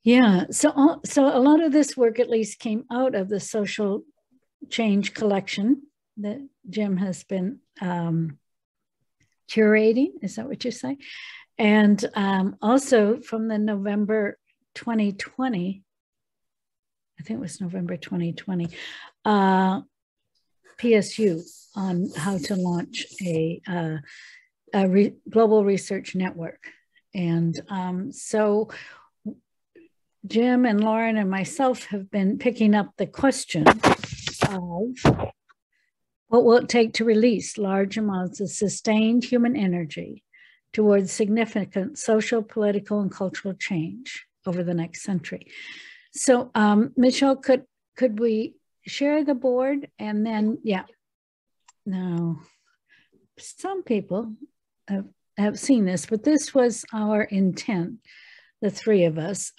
Yeah, so a lot of this work at least came out of the social change collection that Jim has been curating. Is that what you say? And also from the November 2020, I think it was November 2020, PSU on how to launch a global research network. And so Jim and Lauren and myself have been picking up the question of what will it take to release large amounts of sustained human energy towards significant social, political, and cultural change over the next century. So, Michelle, could we share the board? And then, yeah. Now, some people have seen this, but this was our intent, the three of us.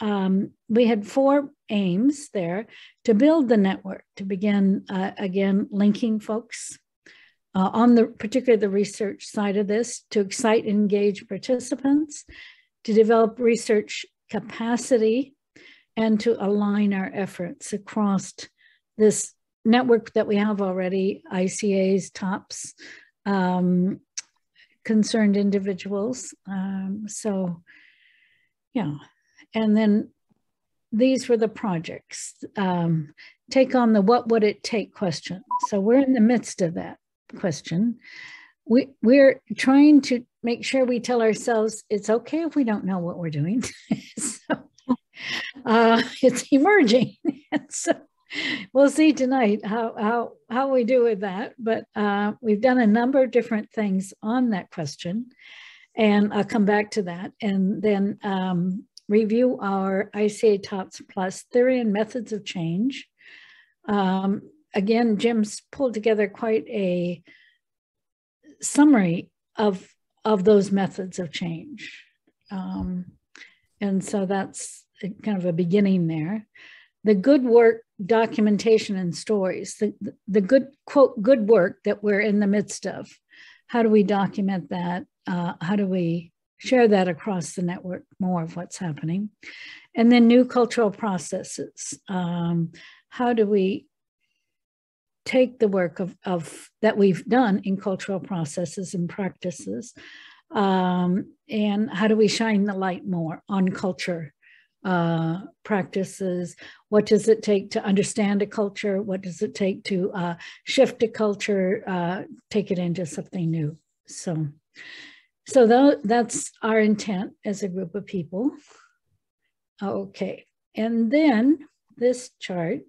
We had 4 aims there: to build the network, to begin, again, linking folks on particularly the research side of this, to excite and engage participants, to develop research capacity, and to align our efforts across this network that we have already, ICAs, TOPS, concerned individuals. So, yeah. And then these were the projects. Take on the what would it take question. So we're in the midst of that question. We're trying to make sure we tell ourselves it's okay if we don't know what we're doing. So it's emerging. So we'll see tonight how we do with that. But we've done a number of different things on that question, and I'll come back to that. And then review our ICA TOPS Plus theory and methods of change. Again, Jim's pulled together quite a summary of those methods of change. And so that's kind of a beginning there. The good work, documentation, and stories, the good, quote, good work that we're in the midst of. How do we document that? How do we share that across the network, more of what's happening? And then new cultural processes. How do we take the work of that we've done in cultural processes and practices, and how do we shine the light more on culture practices? What does it take to understand a culture? What does it take to shift a culture, take it into something new? So that's our intent as a group of people. Okay, and then this chart,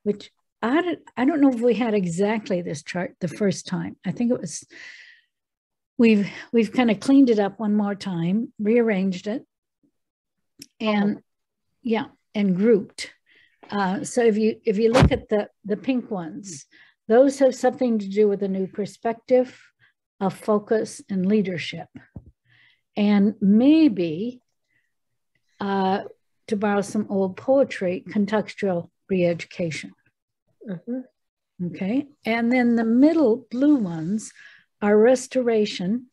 which I don't know if we had exactly this chart the first time. I think it was, we've kind of cleaned it up one more time, rearranged it, and yeah, and grouped. So if you look at the pink ones, those have something to do with a new perspective, a focus, and leadership. And maybe, to borrow some old poetry, contextual re-education. Mm-hmm. Okay, and then the middle blue ones are restoration,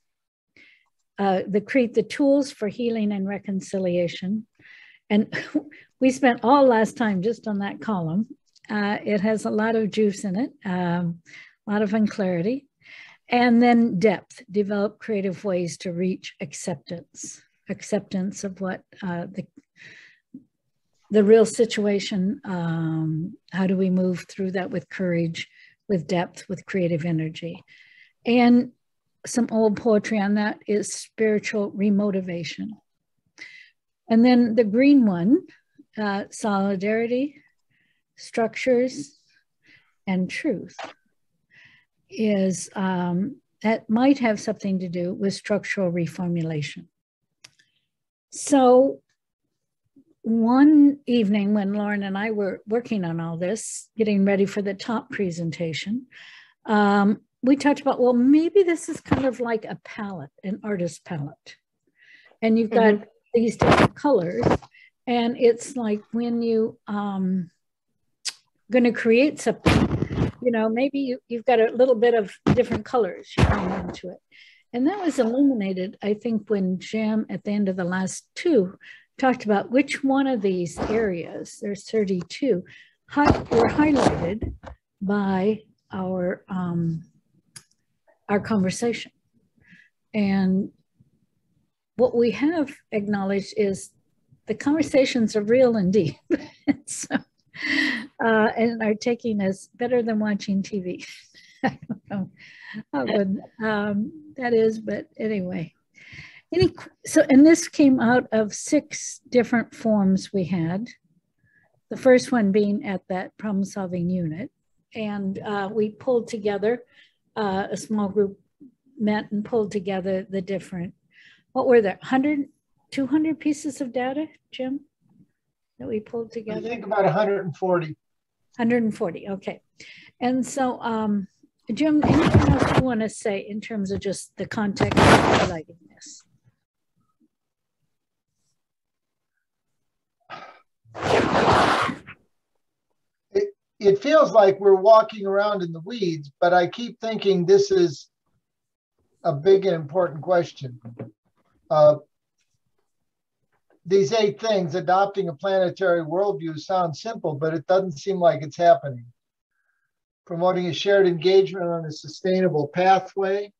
the tools for healing and reconciliation. And we spent all last time just on that column. It has a lot of juice in it, a lot of unclarity. And then depth, develop creative ways to reach acceptance of what the real situation. How do we move through that with courage, with depth, with creative energy? And some old poetry on that is spiritual remotivation. And then the green one, solidarity, structures, and truth, is that might have something to do with structural reformulation. So one evening when Lauren and I were working on all this, getting ready for the top presentation, we talked about, well, maybe this is kind of like a palette, an artist palette. And you've got these different colors. And it's like when you going to create something, you know, maybe you've got a little bit of different colors you bring into it. And that was illuminated, I think, when Jim, at the end of the last 2, talked about which one of these areas, there's 32, were highlighted by our conversation. And what we have acknowledged is the conversations are real and deep. So, and are taking us better than watching TV. I don't know how good that is, but anyway. And this came out of 6 different forums we had. The first one being at that problem-solving unit. And we pulled together, a small group met and pulled together the different, what were there, 100, 200 pieces of data, Jim, that we pulled together? I think about 140. 140, okay. And so, Jim, anything else you want to say in terms of just the context of highlighting this? It feels like we're walking around in the weeds, but I keep thinking this is a big and important question. These 8 things, adopting a planetary worldview, sounds simple, but it doesn't seem like it's happening. Promoting a shared engagement on a sustainable pathway,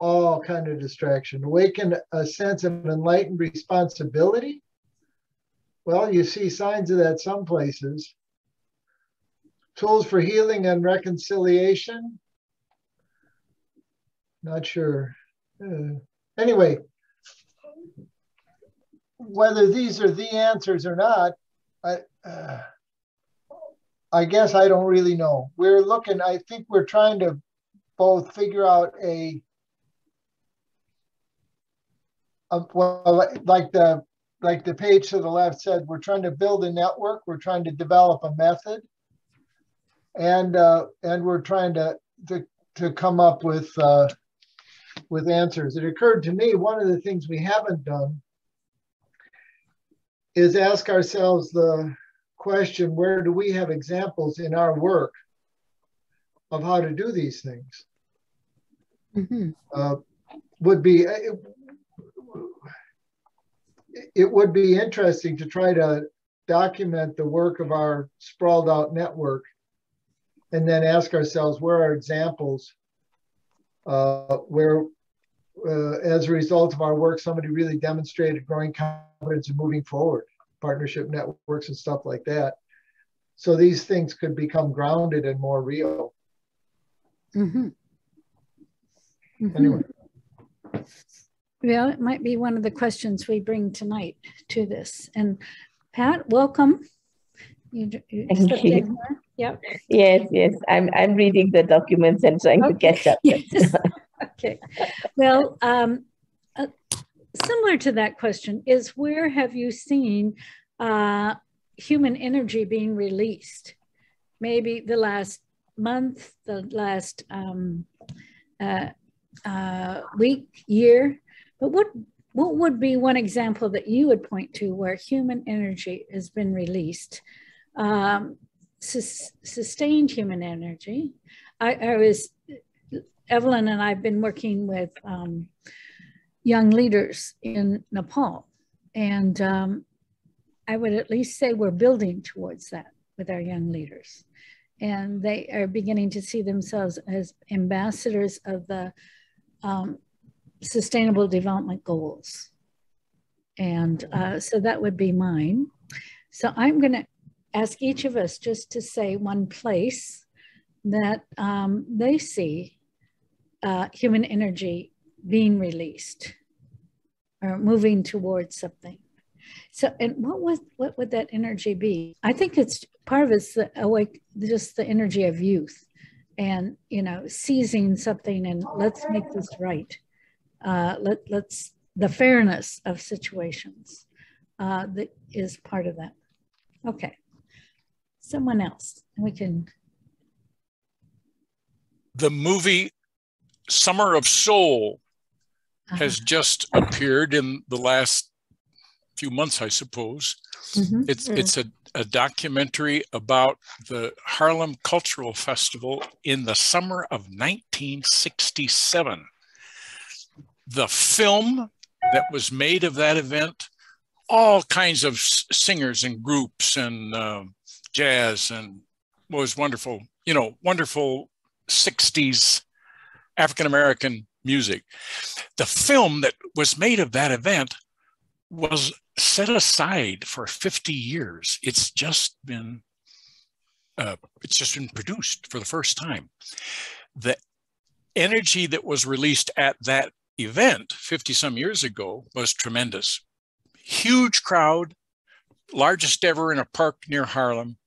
all kind of distraction. Awaken a sense of enlightened responsibility. Well, you see signs of that some places. Tools for healing and reconciliation. Not sure. Anyway, whether these are the answers or not, I guess I don't really know. We're looking, I think we're trying to both figure out well, like the page to the left said, we're trying to build a network, we're trying to develop a method, and we're trying to come up with answers. It occurred to me, one of the things we haven't done is ask ourselves the question, where do we have examples in our work of how to do these things? Mm-hmm. It would be interesting to try to document the work of our sprawled out network and then ask ourselves, where are examples where as a result of our work, somebody really demonstrated growing confidence in moving forward, partnership networks and stuff like that. So these things could become grounded and more real. Mm-hmm. Mm-hmm. Anyway. Well, it might be one of the questions we bring tonight to this. And Pat, welcome. Thank you. Yep. Yes. I'm reading the documents and trying to catch up. Yes. Okay. Well, similar to that question is, where have you seen human energy being released? Maybe the last month, the last week, year. But what would be one example that you would point to where human energy has been released? Sustained human energy. Evelyn and I have been working with young leaders in Nepal. And I would at least say we're building towards that with our young leaders. And they are beginning to see themselves as ambassadors of the Sustainable Development Goals. And so that would be mine. So I'm going to ask each of us just to say one place that they see human energy being released or moving towards something. So, and what would that energy be? I think it's part of it's just the energy of youth, and seizing something and let's make this right. Let's the fairness of situations that is part of that. Okay, someone else, we can. The movie Summer of Soul has just appeared in the last few months, I suppose. Mm-hmm. It's a documentary about the Harlem Cultural Festival in the summer of 1967. The film that was made of that event all kinds of singers and groups and jazz, and was wonderful, you know, wonderful 60s African-American music. The film that was made of that event was set aside for 50 years. It's just been produced for the first time. The energy that was released at that event 50 some years ago was tremendous. Huge crowd, largest ever in a park near Harlem.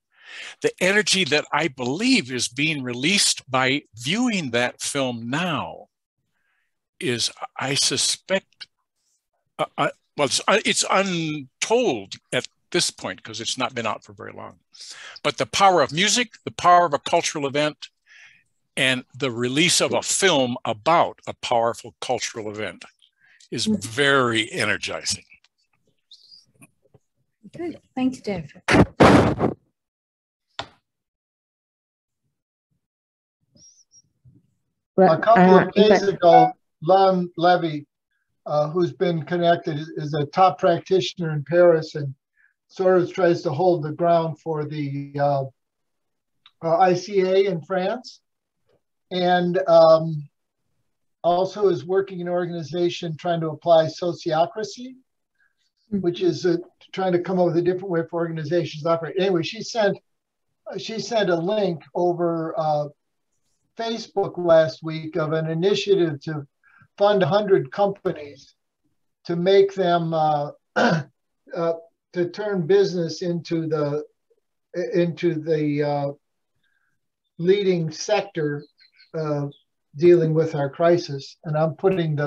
The energy that I believe is being released by viewing that film now is, I suspect, well, it's untold at this point because it's not been out for very long. But the power of music, the power of a cultural event, and the release of a film about a powerful cultural event is very energizing. Good. Thanks, Dave. Well, a couple of days ago, Lon Levy, who's been connected, is a top practitioner in Paris and sort of tries to hold the ground for the ICA in France. And also is working in an organization trying to apply sociocracy, which is trying to come up with a different way for organizations to operate. Anyway, she sent a link over Facebook last week of an initiative to fund 100 companies to make them to turn business into the leading sector dealing with our crisis. And I'm putting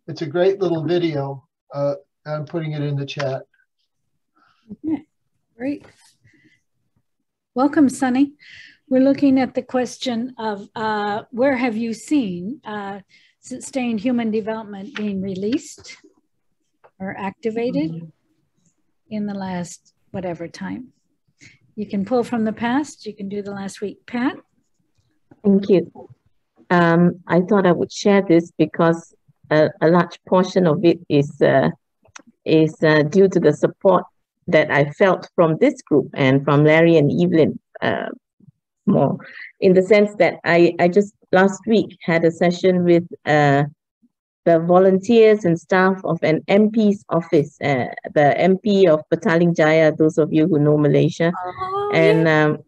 it's a great little video. I'm putting it in the chat. Okay, great. Welcome, Sunny. We're looking at the question of where have you seen sustained human development being released or activated in the last whatever time. You can pull from the past. You can do the last week. Pat? Thank you. I thought I would share this because a large portion of it is due to the support that I felt from this group and from Larry and Evelyn more, in the sense that I just last week had a session with the volunteers and staff of an MP's office, the MP of Petaling Jaya, those of you who know Malaysia. Oh, and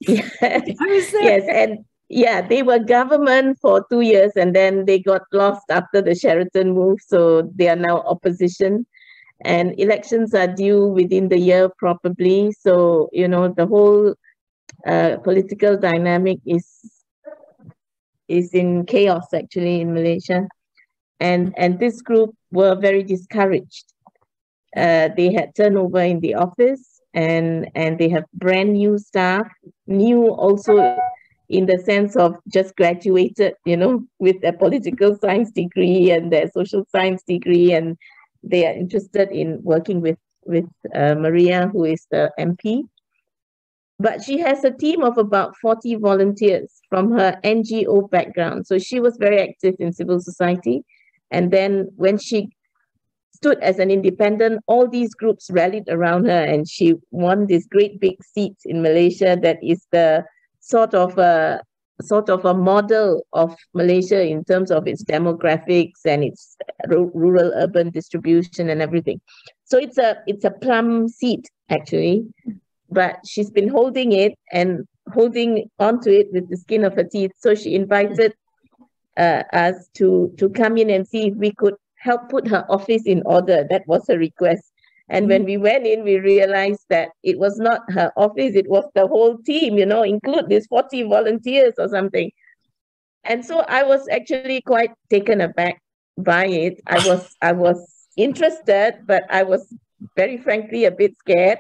yeah. Yes, and yeah, they were government for 2 years and then they got lost after the Sheraton move, so they are now opposition. And elections are due within the year probably, so you know the whole political dynamic is in chaos actually in Malaysia. And this group were very discouraged. They had turnover in the office and they have brand new staff, new also in the sense of just graduated, you know, with their political science degree and their social science degree, and they are interested in working with Maria, who is the MP. But she has a team of about 40 volunteers from her NGO background. So she was very active in civil society. And then when she stood as an independent, all these groups rallied around her and she won this great big seat in Malaysia that is the sort of a model of Malaysia in terms of its demographics and its rural urban distribution and everything. So it's a plum seat actually, but she's been holding it and holding onto it with the skin of her teeth. So she invited us to come in and see if we could help put her office in order. That was her request. And when we went in, we realized that it was not her office, it was the whole team, you know, include these 40 volunteers or something. And so I was actually quite taken aback by it. I was interested, but I was very frankly a bit scared.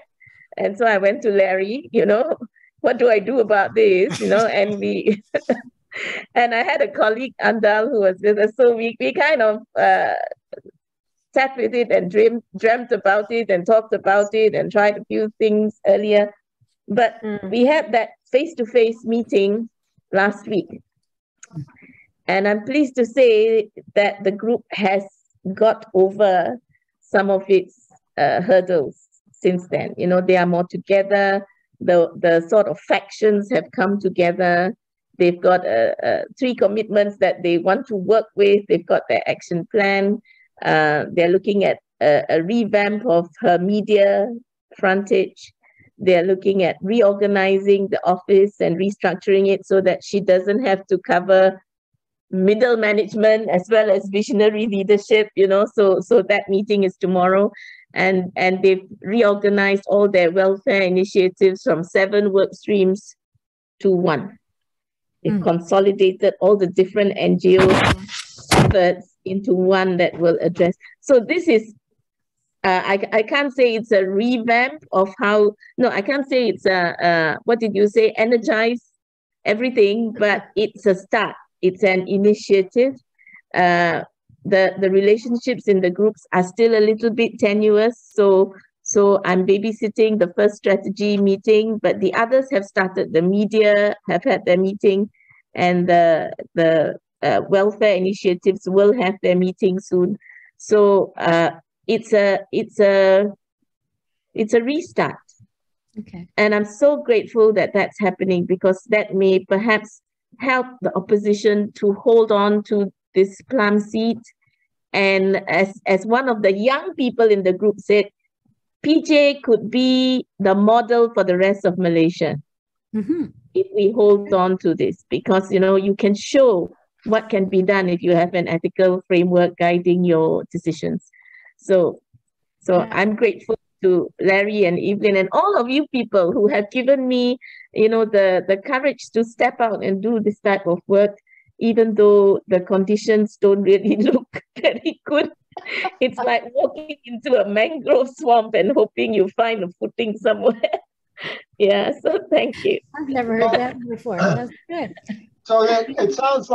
And so I went to Larry, you know, what do I do about this? You know, and we and I had a colleague, Andal, who was with us. So we kind of sat with it and dreamt about it and talked about it and tried a few things earlier. But we had that face-to-face meeting last week. And I'm pleased to say that the group has got over some of its hurdles since then. You know, they are more together. The sort of factions have come together. They've got 3 commitments that they want to work with. They've got their action plan. They're looking at a revamp of her media frontage. They're looking at reorganizing the office and restructuring it so that she doesn't have to cover middle management as well as visionary leadership, you know. So that meeting is tomorrow. And they've reorganized all their welfare initiatives from 7 work streams to 1. They've consolidated all the different NGO efforts into one that will address. So this is, I can't say it's a revamp of how, no, I can't say it's what did you say, energize everything, but it's a start. It's an initiative. The relationships in the groups are still a little bit tenuous. So I'm babysitting the first strategy meeting, but the others have started. The media have had their meeting, and the welfare initiatives will have their meeting soon. So it's a restart. Okay. And I'm so grateful that that's happening, because that may perhaps help the opposition to hold on to this plum seat. And as one of the young people in the group said, PJ could be the model for the rest of Malaysia if we hold on to this, because, you know, you can show what can be done if you have an ethical framework guiding your decisions. So I'm grateful to Larry and Evelyn and all of you people who have given me, you know, the courage to step out and do this type of work, even though the conditions don't really look very good. It's like walking into a mangrove swamp and hoping you find a footing somewhere. Yeah, so thank you. I've never heard that before. That's good. So that it sounds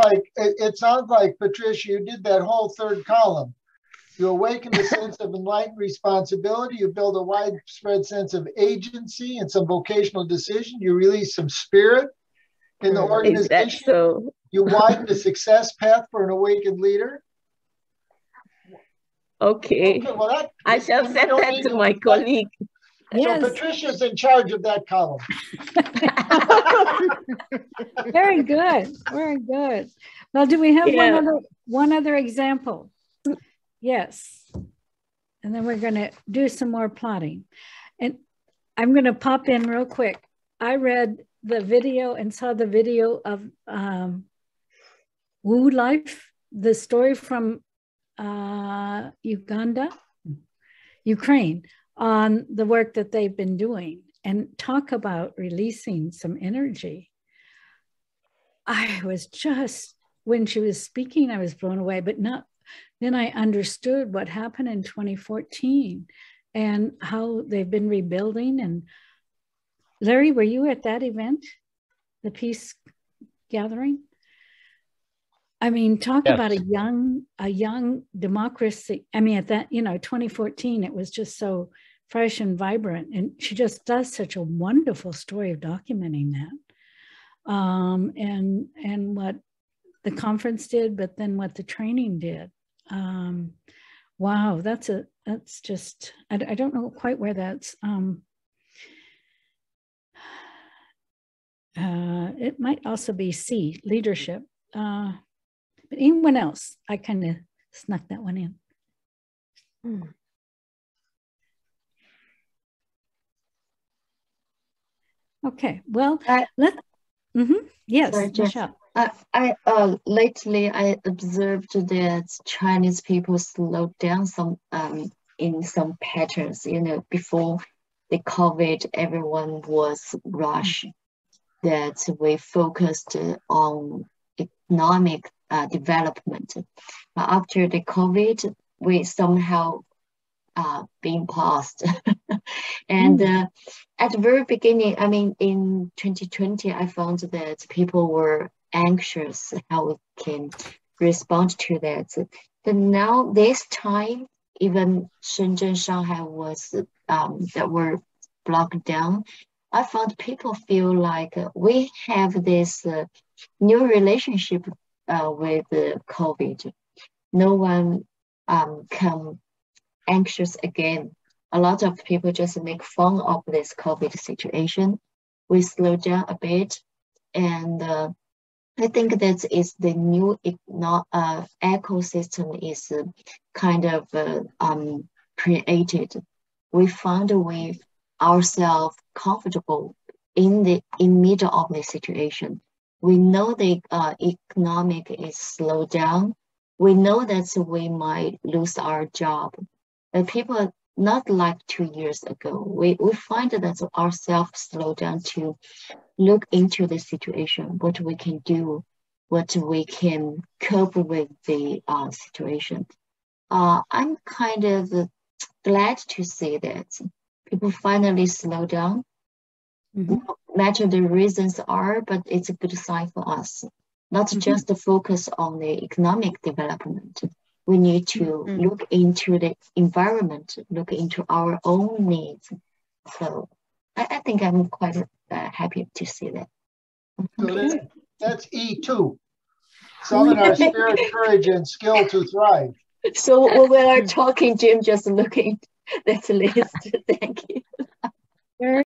like Patricia, you did that whole 3rd column. You awaken a sense of enlightened responsibility. You build a widespread sense of agency and some vocational decision. You release some spirit in the organization. So? You widen the success path for an awakened leader. Okay. Well, I shall send that to my colleague. Yes. So Patricia's in charge of that column. Very good. Very good. Well, do we have one other example? Yes. And then we're going to do some more plotting. And I'm going to pop in real quick. I read the video and saw the video of Wu Life, the story from Ukraine, on the work that they've been doing, and talk about releasing some energy. I was just, when she was speaking, I was blown away, but not, then I understood what happened in 2014 and how they've been rebuilding. And Larry, were you at that event, the peace gathering? I mean, talk about a young democracy. I mean, at that, 2014, it was just so fresh and vibrant. And she just does such a wonderful story of documenting that. And what the conference did, but then what the training did. Wow, that's just, I don't know quite where that's, it might also be C, leadership. But anyone else, I kind of snuck that one in. Okay, well, let's, yes, Michelle. Lately I observed that Chinese people slowed down in some patterns. Before the COVID, everyone was rushed. That we focused on economic development. But after the COVID, we somehow being paused. And at the very beginning, I mean, in 2020, I found that people were anxious how we can respond to that. But now this time, even Shenzhen, Shanghai was that were blocked down. I found people feel like we have this new relationship with COVID. No one come anxious again a lot of people just make fun of this COVID situation. We slow down a bit, and I think that is the new ecosystem is kind of created. We found with ourselves comfortable in middle of the situation. We know the economic is slowed down. We know that we might lose our job. And people, not like 2 years ago, we find that ourselves slow down to look into the situation, what we can do, what we can cope with the situation. I'm kind of glad to see that people finally slow down. No matter the reasons are, but it's a good sign for us. Not just to focus on the economic development. We need to look into the environment, look into our own needs. So I think I'm quite happy to see that. So that's E2. Summon our spirit, courage, and skill to thrive. So when we are talking, Jim just looking, that's a list. Thank you.